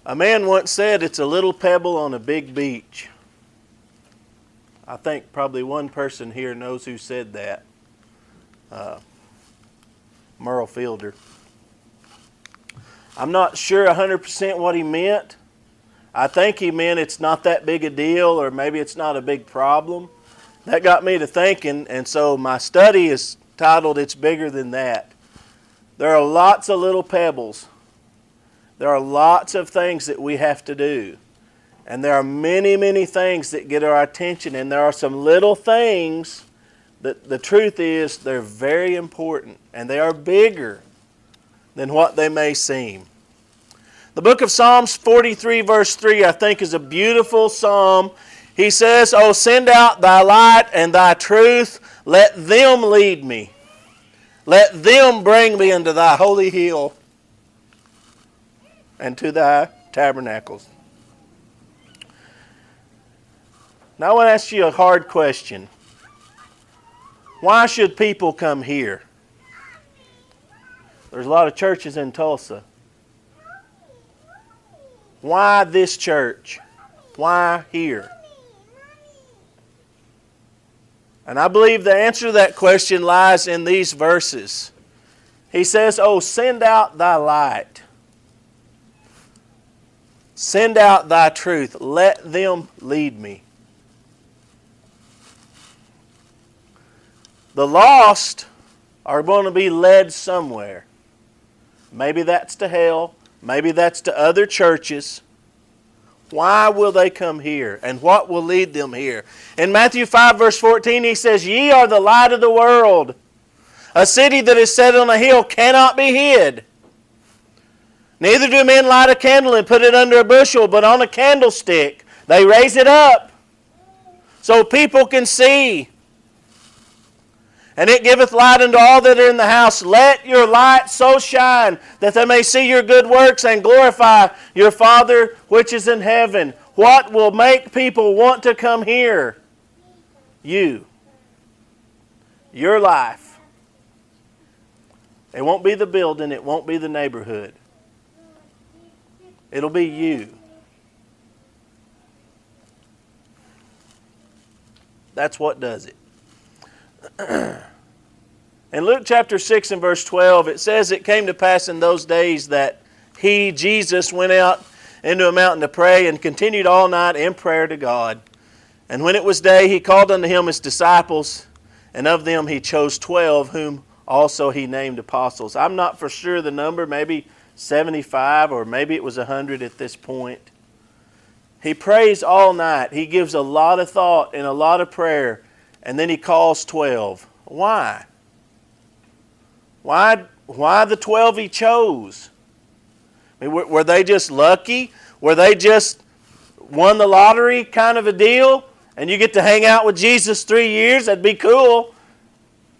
A man once said it's a little pebble on a big beach. I think probably one person here knows who said that. Merle Fielder. I'm not sure 100% what he meant. I think he meant it's not that big a deal, or maybe it's not a big problem. That got me to thinking, and so my study is titled It's Bigger Than That. There are lots of little pebbles. There are lots of things that we have to do. And there are many, many things that get our attention. And there are some little things that the truth is they're very important. And they are bigger than what they may seem. The book of Psalms 43 verse 3 I think is a beautiful psalm. He says, "Oh, send out thy light and thy truth. Let them lead me. Let them bring me into thy holy hill and to thy tabernacles." Now I want to ask you a hard question. Why should people come here? There's a lot of churches in Tulsa. Why this church? Why here? And I believe the answer to that question lies in these verses. He says, "Oh, send out thy light. Send out thy truth. Let them lead me." The lost are going to be led somewhere. Maybe that's to hell. Maybe that's to other churches. Why will they come here? And what will lead them here? In Matthew 5 verse 14 he says, "Ye are the light of the world. A city that is set on a hill cannot be hid. Neither do men light a candle and put it under a bushel, but on a candlestick. They raise it up so people can see. And it giveth light unto all that are in the house. Let your light so shine that they may see your good works and glorify your Father which is in heaven." What will make people want to come here? You. Your life. It won't be the building. It won't be the neighborhood. It'll be you. That's what does it. In Luke chapter 6 and verse 12, it says, "It came to pass in those days that he, Jesus, went out into a mountain to pray and continued all night in prayer to God. And when it was day, he called unto him his disciples, and of them he chose 12, whom also he named apostles." I'm not for sure the number, maybe 75 or maybe it was 100 at this point. He prays all night. He gives a lot of thought and a lot of prayer, and then he calls 12. Why? Why the 12 he chose? I mean, were they just lucky? Were they just won the lottery kind of a deal? And you get to hang out with Jesus 3 years? That'd be cool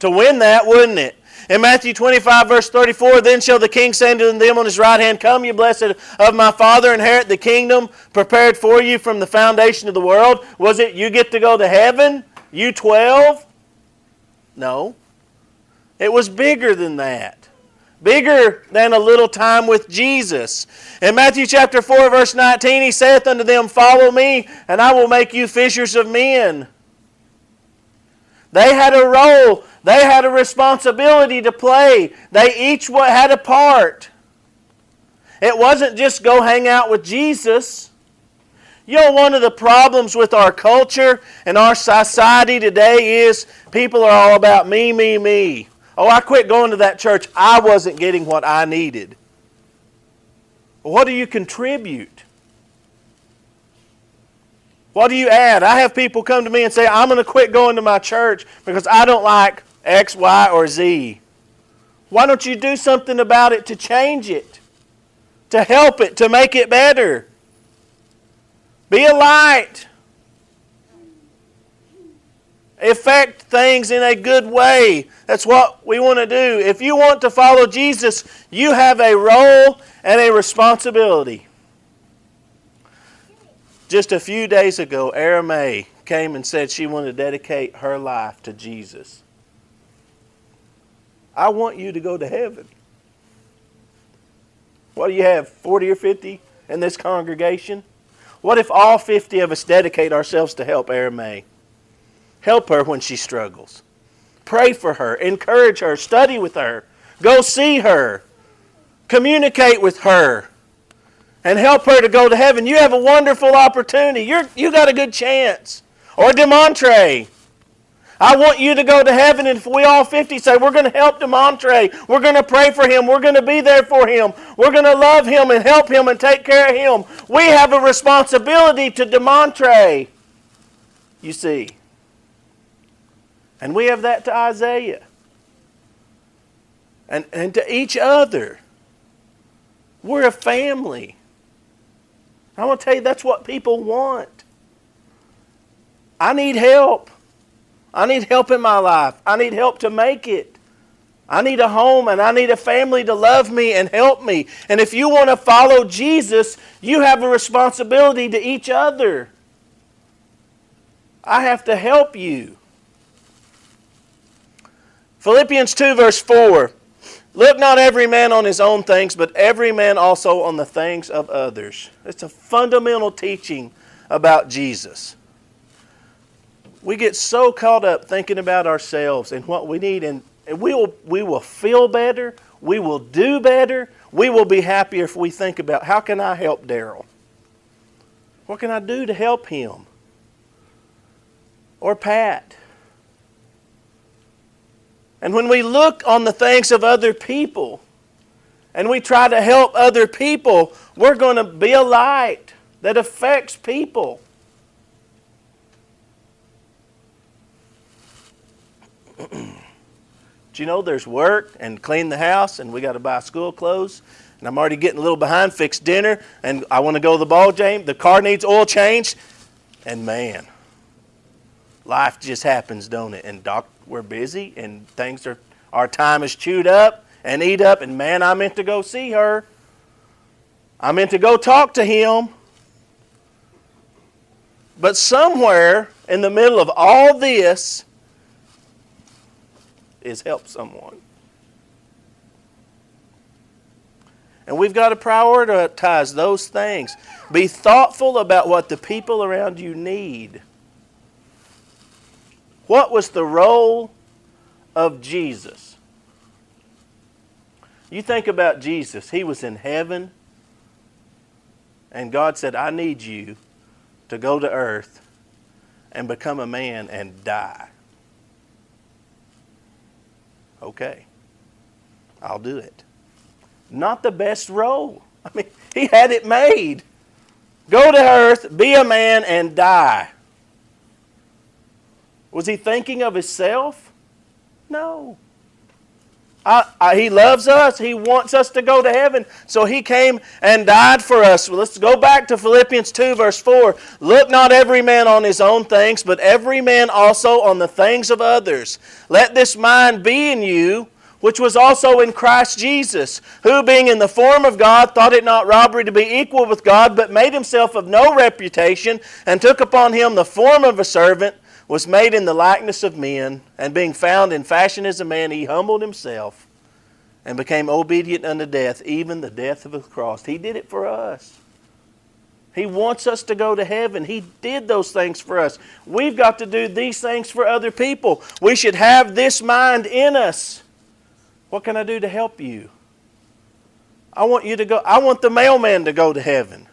to win that, wouldn't it? In Matthew 25 verse 34, "Then shall the king say unto them on his right hand, Come, ye blessed of my Father, inherit the kingdom prepared for you from the foundation of the world." Was it you get to go to heaven? You 12? No. It was bigger than that. Bigger than a little time with Jesus. In Matthew chapter 4 verse 19, he saith unto them, "Follow me, and I will make you fishers of men." They had a role. They had a responsibility to play. They each had a part. It wasn't just go hang out with Jesus. You know, one of the problems with our culture and our society today is people are all about me, me, me. Oh, I quit going to that church. I wasn't getting what I needed. What do you contribute? What do you add? I have people come to me and say, "I'm going to quit going to my church because I don't like X, Y, or Z." Why don't you do something about it to change it? To help it, to make it better? Be a light. Affect things in a good way. That's what we want to do. If you want to follow Jesus, you have a role and a responsibility. Just a few days ago, Ara May came and said she wanted to dedicate her life to Jesus. I want you to go to heaven. What do you have, 40 or 50 in this congregation? What if all 50 of us dedicate ourselves to help May? Help her when she struggles. Pray for her. Encourage her. Study with her. Go see her. Communicate with her. And help her to go to heaven. You have a wonderful opportunity. You got a good chance. Or Demontre. I want you to go to heaven, and if we all 50 say, we're going to help Demontre, we're going to pray for him, we're going to be there for him, we're going to love him and help him and take care of him. We have a responsibility to Demontre, you see. And we have that to Isaiah. And to each other. We're a family. I want to tell you, that's what people want. I need help. I need help in my life. I need help to make it. I need a home and I need a family to love me and help me. And if you want to follow Jesus, you have a responsibility to each other. I have to help you. Philippians 2 verse 4. Look not every man on his own things, but every man also on the things of others. It's a fundamental teaching about Jesus. We get so caught up thinking about ourselves and what we need, and we will feel better, we will do better, we will be happier if we think about, how can I help Daryl? What can I do to help him? Or Pat? And when we look on the things of other people and we try to help other people, we're going to be a light that affects people. Do you know there's work and clean the house and we got to buy school clothes and I'm already getting a little behind, fix dinner and I want to go to the ball game, the car needs oil changed, and man, life just happens, don't it? And we're busy and our time is chewed up and eat up, and man, I meant to go see her. I meant to go talk to him. But somewhere in the middle of all this is help someone. And we've got to prioritize those things. Be thoughtful about what the people around you need. What was the role of Jesus? You think about Jesus. He was in heaven, and God said, I need you to go to earth and become a man and die. Okay, I'll do it. Not the best role. I mean, he had it made. Go to earth, be a man, and die. Was he thinking of himself? No. He loves us. He wants us to go to heaven. So he came and died for us. Well, let's go back to Philippians 2 verse 4. Look not every man on his own things, but every man also on the things of others. Let this mind be in you, which was also in Christ Jesus, who being in the form of God thought it not robbery to be equal with God, but made himself of no reputation, and took upon him the form of a servant, was made in the likeness of men, and being found in fashion as a man, he humbled himself and became obedient unto death, even the death of the cross. He did it for us. He wants us to go to heaven. He did those things for us. We've got to do these things for other people. We should have this mind in us. What can I do to help you? I want you to go. I want the mailman to go to heaven.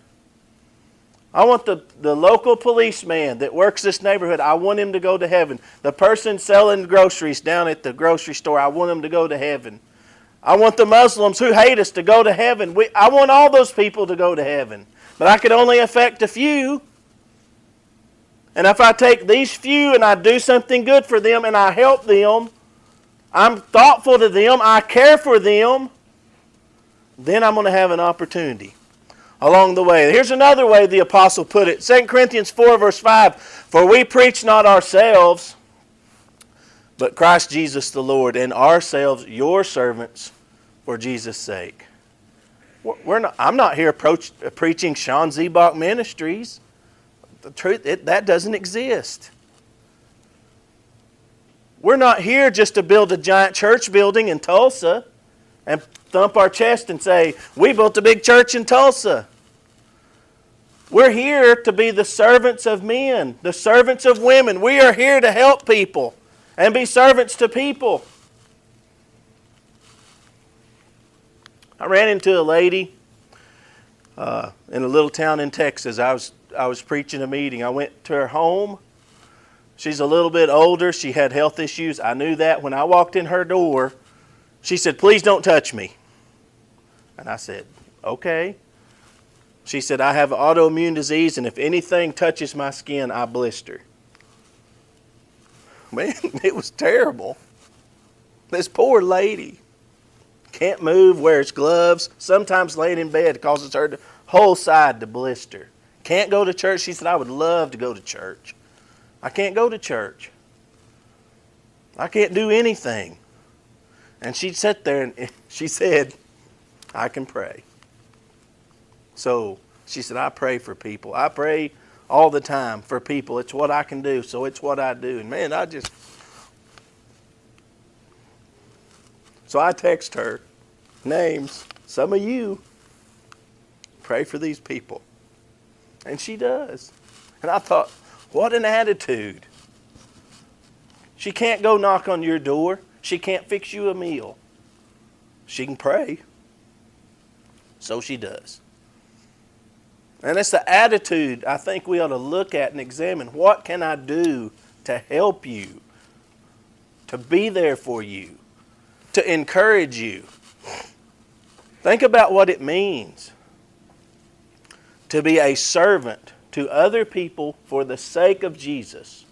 I want the local policeman that works this neighborhood, I want him to go to heaven. The person selling groceries down at the grocery store, I want him to go to heaven. I want the Muslims who hate us to go to heaven. I want all those people to go to heaven. But I can only affect a few. And if I take these few and I do something good for them and I help them, I'm thoughtful to them, I care for them, then I'm going to have an opportunity along the way. Here's another way the apostle put it. 2 Corinthians 4 verse 5. For we preach not ourselves, but Christ Jesus the Lord, and ourselves your servants for Jesus' sake. I'm not here preaching Sean Zebach Ministries. The truth, that doesn't exist. We're not here just to build a giant church building in Tulsa and thump our chest and say, we built a big church in Tulsa. We're here to be the servants of men, the servants of women. We are here to help people and be servants to people. I ran into a lady in a little town in Texas. I was preaching a meeting. I went to her home. She's a little bit older. She had health issues. I knew that. When I walked in her door, she said, "Please don't touch me." And I said, "Okay." She said, "I have autoimmune disease, and if anything touches my skin, I blister." Man, it was terrible. This poor lady can't move, wears gloves, sometimes laying in bed causes her whole side to blister. Can't go to church. She said, "I would love to go to church. I can't go to church. I can't do anything." And she'd sit there and she said, "I can pray." So she said, "I pray for people. I pray all the time for people. It's what I can do, so it's what I do." And man, So I text her names. Some of you pray for these people. And she does. And I thought, what an attitude. She can't go knock on your door. She can't fix you a meal. She can pray. So she does. And it's the attitude I think we ought to look at and examine. What can I do to help you? To be there for you? To encourage you? Think about what it means to be a servant to other people for the sake of Jesus.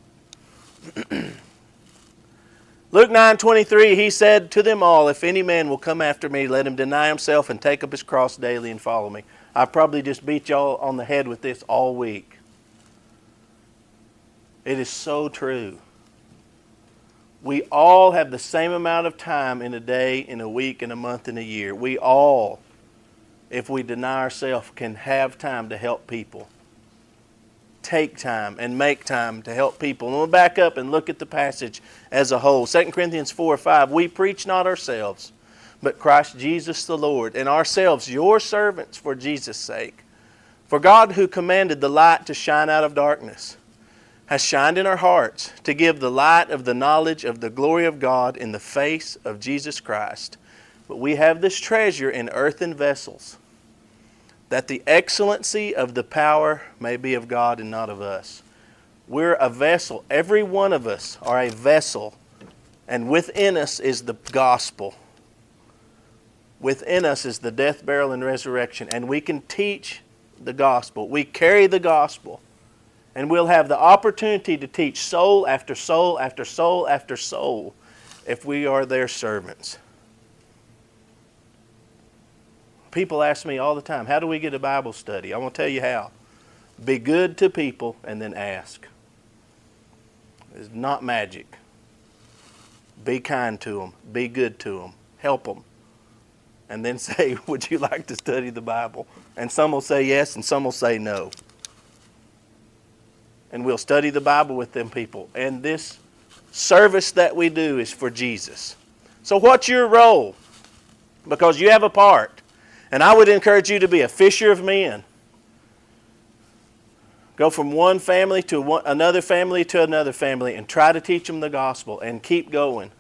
Luke 9:23, he said to them all, "If any man will come after me, let him deny himself and take up his cross daily and follow me." I probably just beat y'all on the head with this all week. It is so true. We all have the same amount of time in a day, in a week, in a month, in a year. We all, if we deny ourselves, can have time to help people. Take time and make time to help people. And we'll back up and look at the passage as a whole. 2 Corinthians 4:5, "We preach not ourselves, but Christ Jesus the Lord, and ourselves your servants for Jesus' sake. For God, who commanded the light to shine out of darkness, has shined in our hearts to give the light of the knowledge of the glory of God in the face of Jesus Christ. But we have this treasure in earthen vessels, that the excellency of the power may be of God and not of us." We're a vessel. Every one of us are a vessel, and within us is the gospel. Within us is the death, burial, and resurrection, and we can teach the gospel. We carry the gospel, and we'll have the opportunity to teach soul after soul after soul after soul if we are their servants. People ask me all the time, how do we get a Bible study? I want to tell you how. Be good to people and then ask. It's not magic. Be kind to them. Be good to them. Help them. And then say, "Would you like to study the Bible?" And some will say yes and some will say no. And we'll study the Bible with them people. And this service that we do is for Jesus. So what's your role? Because you have a part. And I would encourage you to be a fisher of men. Go from one family to another family to another family and try to teach them the gospel and keep going.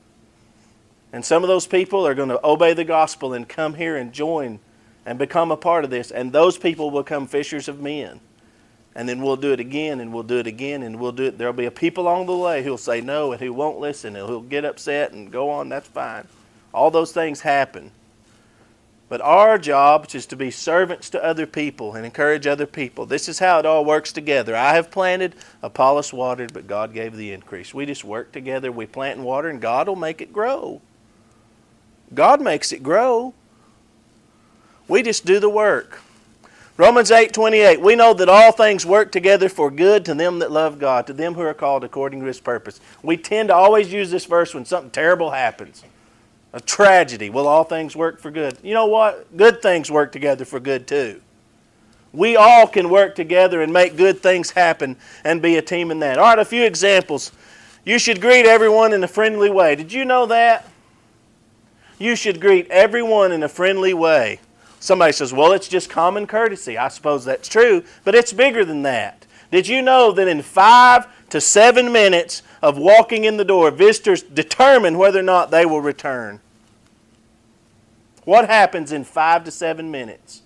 And some of those people are going to obey the gospel and come here and join and become a part of this. And those people will become fishers of men. And then we'll do it again, and we'll do it again, and we'll do it. There'll be a people along the way who'll say no and who won't listen, and who'll get upset and go on. That's fine. All those things happen. But our job is to be servants to other people and encourage other people. This is how it all works together. I have planted, Apollos watered, but God gave the increase. We just work together. We plant and water, and God will make it grow. God makes it grow. We just do the work. Romans 8:28, "We know that all things work together for good to them that love God, to them who are called according to His purpose." We tend to always use this verse when something terrible happens. A tragedy. Will all things work for good? You know what? Good things work together for good too. We all can work together and make good things happen and be a team in that. All right, a few examples. You should greet everyone in a friendly way. Did you know that? You should greet everyone in a friendly way. Somebody says, well, it's just common courtesy. I suppose that's true, but it's bigger than that. Did you know that in 5 to 7 minutes of walking in the door, visitors determine whether or not they will return? What happens in 5 to 7 minutes?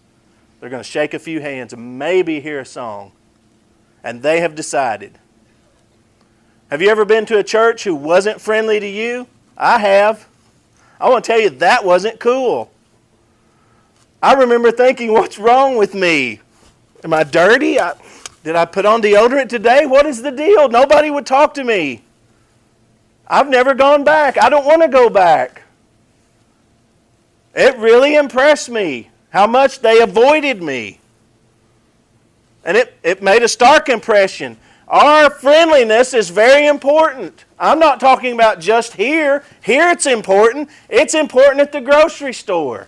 They're going to shake a few hands and maybe hear a song. And they have decided. Have you ever been to a church who wasn't friendly to you? I have. I want to tell you, that wasn't cool. I remember thinking, what's wrong with me? Am I dirty? Did I put on deodorant today? What is the deal? Nobody would talk to me. I've never gone back. I don't want to go back. It really impressed me how much they avoided me. And it made a stark impression. Our friendliness is very important. I'm not talking about just here. Here it's important. It's important at the grocery store.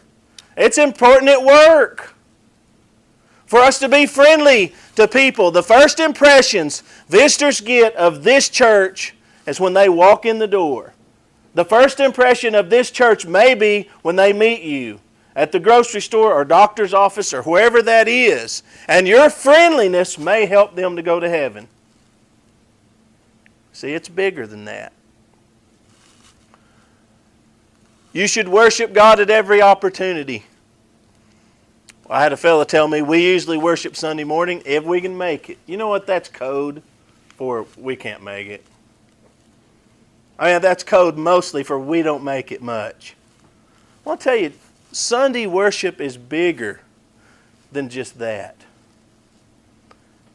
It's important at work. For us to be friendly to people. The first impressions visitors get of this church is when they walk in the door. The first impression of this church may be when they meet you at the grocery store or doctor's office or wherever that is. And your friendliness may help them to go to heaven. See, it's bigger than that. You should worship God at every opportunity. I had a fellow tell me we usually worship Sunday morning if we can make it. You know what that's code for? We can't make it. I mean, that's code mostly for we don't make it much. I want to tell you, Sunday worship is bigger than just that.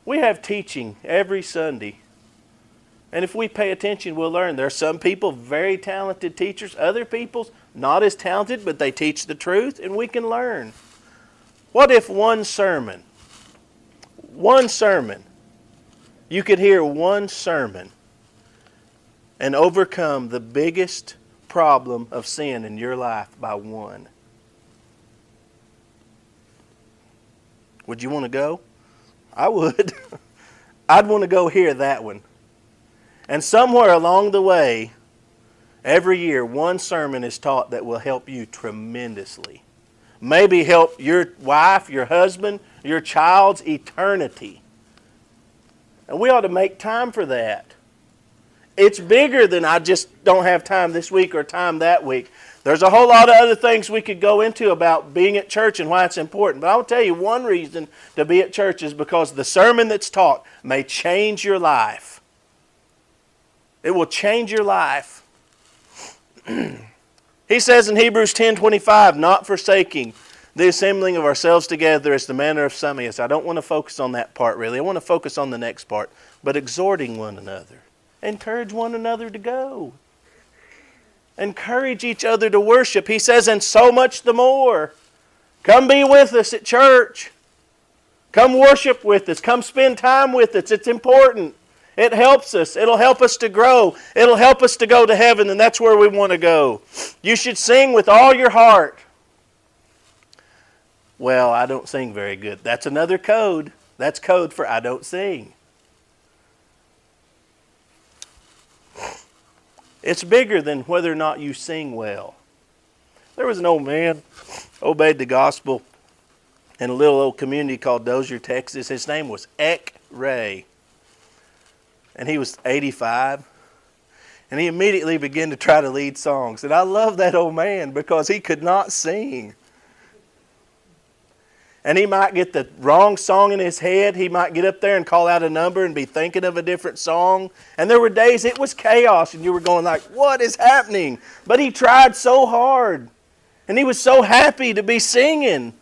We have teaching every Sunday. And if we pay attention, we'll learn. There are some people, very talented teachers. Other people, not as talented, but they teach the truth, and we can learn. What if one sermon, you could hear one sermon and overcome the biggest problem of sin in your life by one? Would you want to go? I would. I'd want to go hear that one. And somewhere along the way, every year, one sermon is taught that will help you tremendously. Maybe help your wife, your husband, your child's eternity. And we ought to make time for that. It's bigger than I just don't have time this week or time that week. There's a whole lot of other things we could go into about being at church and why it's important. But I'll tell you one reason to be at church is because the sermon that's taught may change your life. It will change your life. He says in Hebrews 10:25, not forsaking the assembling of ourselves together as the manner of some is. I don't want to focus on that part really. I want to focus on the next part. But exhorting one another. Encourage one another to go. Encourage each other to worship. He says, and so much the more. Come be with us at church. Come worship with us. Come spend time with us. It's important. It helps us. It'll help us to grow. It'll help us to go to heaven, and that's where we want to go. You should sing with all your heart. Well, I don't sing very good. That's another code. That's code for I don't sing. It's bigger than whether or not you sing well. There was an old man, obeyed the gospel in a little old community called Dozier, Texas. His name was Eck Ray. And he was 85. And he immediately began to try to lead songs. And I love that old man because he could not sing. And he might get the wrong song in his head. He might get up there and call out a number and be thinking of a different song. And there were days it was chaos and you were going like, what is happening? But he tried so hard. And he was so happy to be singing.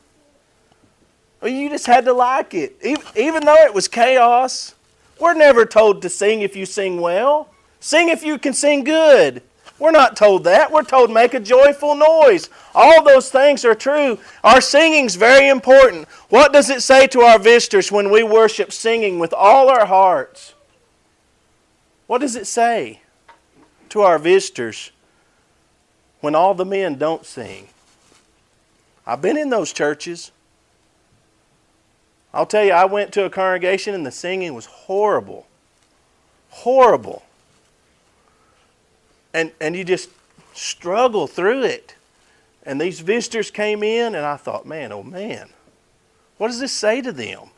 Well, you just had to like it. Even though it was chaos. We're never told to sing if you sing well. Sing if you can sing good. We're not told that. We're told make a joyful noise. All those things are true. Our singing's very important. What does it say to our visitors when we worship singing with all our hearts? What does it say to our visitors when all the men don't sing? I've been in those churches. I'll tell you, I went to a congregation and the singing was horrible. Horrible. And you just struggle through it. And these visitors came in, and I thought, man, oh man, what does this say to them?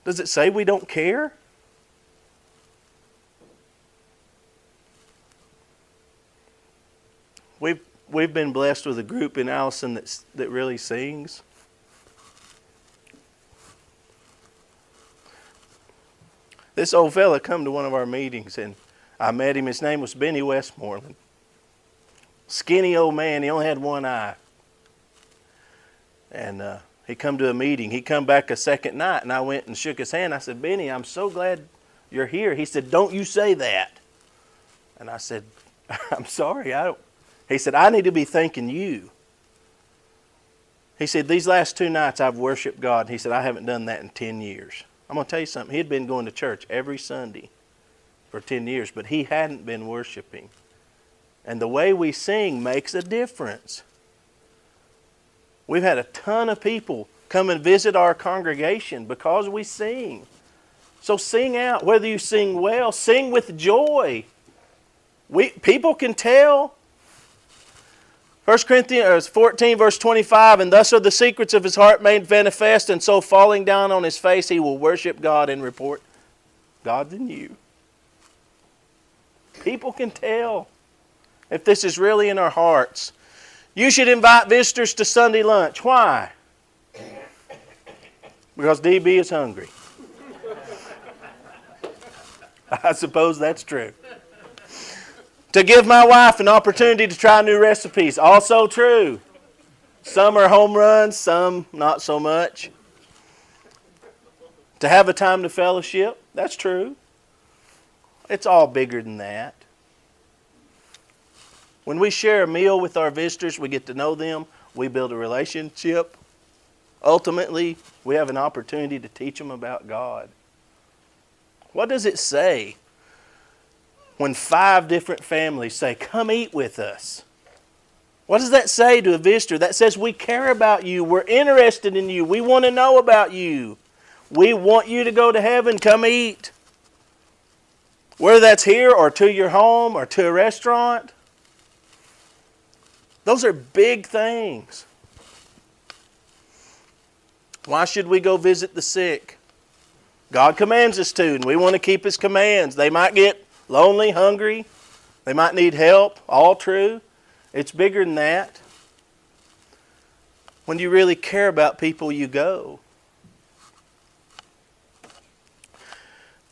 Does it say we don't care? We've been blessed with a group in Allison that really sings. This old fella come to one of our meetings, and I met him. His name was Benny Westmoreland. Skinny old man. He only had one eye. And he come to a meeting. He come back a second night, and I went and shook his hand. I said, Benny, I'm so glad you're here. He said, don't you say that. And I said, I'm sorry. He said, I need to be thanking you. He said, these last 2 nights I've worshiped God. He said, I haven't done that in 10 years. I'm going to tell you something. He had been going to church every Sunday for 10 years, but he hadn't been worshiping. And the way we sing makes a difference. We've had a ton of people come and visit our congregation because we sing. So sing out. Whether you sing well, sing with joy. People can tell. 1 Corinthians 14, verse 25, and thus are the secrets of his heart made manifest, and so falling down on his face, he will worship God and report God's in you. People can tell if this is really in our hearts. You should invite visitors to Sunday lunch. Why? Because DB is hungry. I suppose that's true. To give my wife an opportunity to try new recipes. Also true. Some are home runs, some not so much. To have a time to fellowship. That's true. It's all bigger than that. When we share a meal with our visitors, we get to know them. We build a relationship. Ultimately, we have an opportunity to teach them about God. What does it say when 5 different families say, come eat with us? What does that say to a visitor? That says we care about you. We're interested in you. We want to know about you. We want you to go to heaven. Come eat. Whether that's here or to your home or to a restaurant. Those are big things. Why should we go visit the sick? God commands us to, and we want to keep His commands. They might get lonely, hungry. They might need help. All true. It's bigger than that. When you really care about people, you go.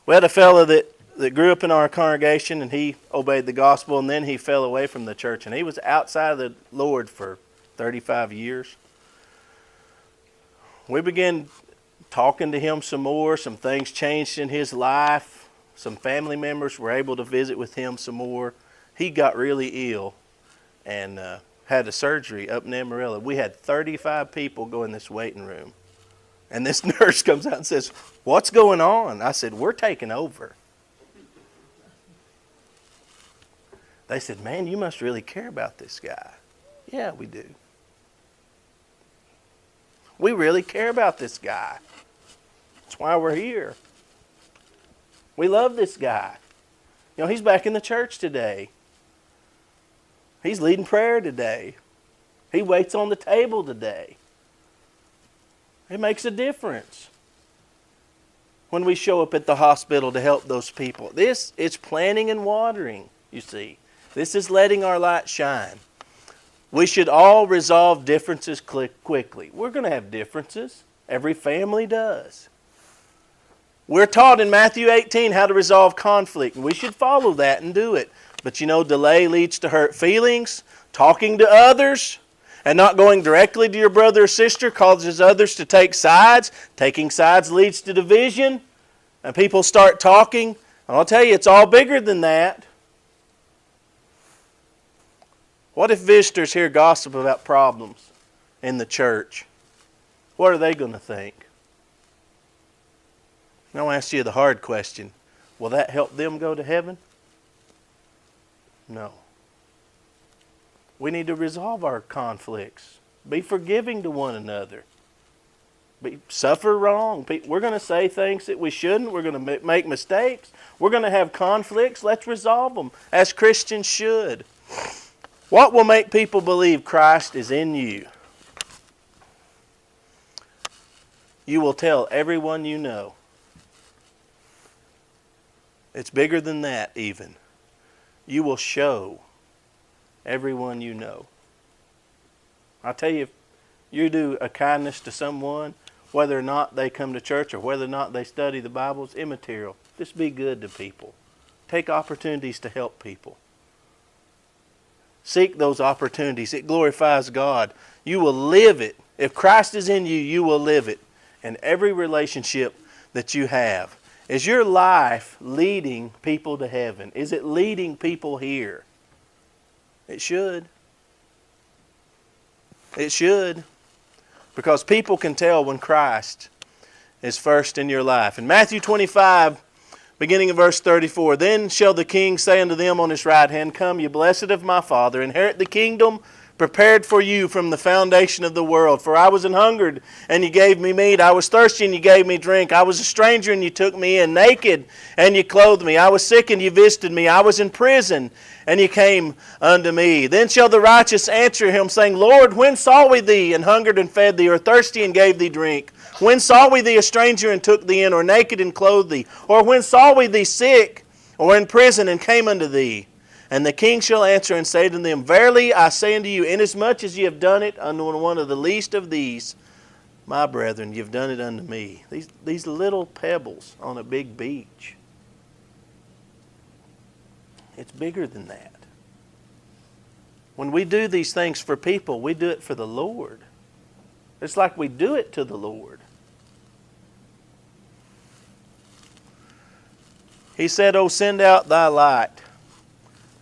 We had a fellow that grew up in our congregation, and he obeyed the gospel, and then he fell away from the church, and he was outside of the Lord for 35 years. We began talking to him some more. Some things changed in his life. Some family members were able to visit with him some more. He got really ill and had a surgery up in Amarillo. We had 35 people go in this waiting room. And this nurse comes out and says, what's going on? I said, we're taking over. They said, man, you must really care about this guy. Yeah, we do. We really care about this guy. That's why we're here. We love this guy. You know, he's back in the church today. He's leading prayer today. He waits on the table today. It makes a difference when we show up at the hospital to help those people. This is planting and watering, you see. This is letting our light shine. We should all resolve differences quickly. We're going to have differences. Every family does. We're taught in Matthew 18 how to resolve conflict, and we should follow that and do it. But you know, delay leads to hurt feelings. Talking to others and not going directly to your brother or sister causes others to take sides. Taking sides leads to division, and people start talking. And I'll tell you, it's all bigger than that. What if visitors hear gossip about problems in the church? What are they going to think? I'll ask you the hard question. Will that help them go to heaven? No. We need to resolve our conflicts. Be forgiving to one another. Suffer wrong. We're going to say things that we shouldn't. We're going to make mistakes. We're going to have conflicts. Let's resolve them as Christians should. What will make people believe Christ is in you? You will tell everyone you know. It's bigger than that even. You will show everyone you know. I tell you, if you do a kindness to someone, whether or not they come to church or whether or not they study the Bible, it's immaterial. Just be good to people. Take opportunities to help people. Seek those opportunities. It glorifies God. You will live it. If Christ is in you, you will live it in every relationship that you have. Is your life leading people to heaven? Is it leading people here? It should. It should. Because people can tell when Christ is first in your life. In Matthew 25, beginning of verse 34, then shall the king say unto them on his right hand, come, ye blessed of my Father, inherit the kingdom prepared for you from the foundation of the world. For I was an hungered, and you gave me meat. I was thirsty, and you gave me drink. I was a stranger, and you took me in. Naked, and you clothed me. I was sick, and you visited me. I was in prison, and you came unto me. Then shall the righteous answer him, saying, Lord, when saw we thee, and hungered and fed thee, or thirsty and gave thee drink? When saw we thee a stranger and took thee in, or naked and clothed thee? Or when saw we thee sick, or in prison and came unto thee? And the king shall answer and say to them, verily I say unto you, inasmuch as ye have done it unto one of the least of these, my brethren, you've done it unto me. These little pebbles on a big beach. It's bigger than that. When we do these things for people, we do it for the Lord. It's like we do it to the Lord. He said, oh, send out thy light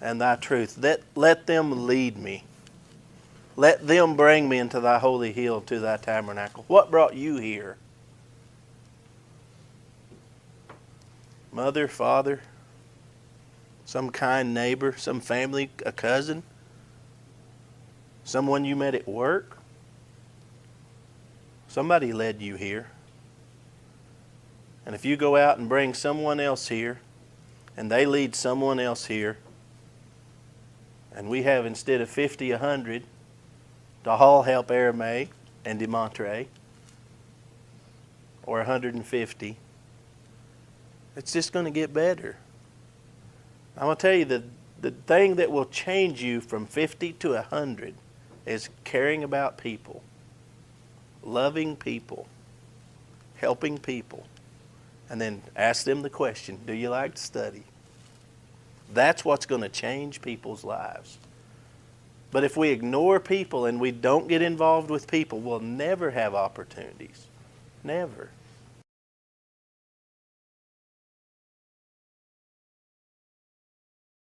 and thy truth. Let them lead me. Let them bring me into thy holy hill, to thy tabernacle. What brought you here? Mother, father, some kind neighbor, some family, a cousin, someone you met at work? Somebody led you here. And if you go out and bring someone else here, and they lead someone else here, and we have, instead of 50, 100, to all help Aramay and DeMontre, or 150, it's just going to get better. I'm going to tell you, the thing that will change you from 50 to 100 is caring about people, loving people, helping people, and then ask them the question, do you like to study? That's what's going to change people's lives. But if we ignore people and we don't get involved with people, we'll never have opportunities. Never.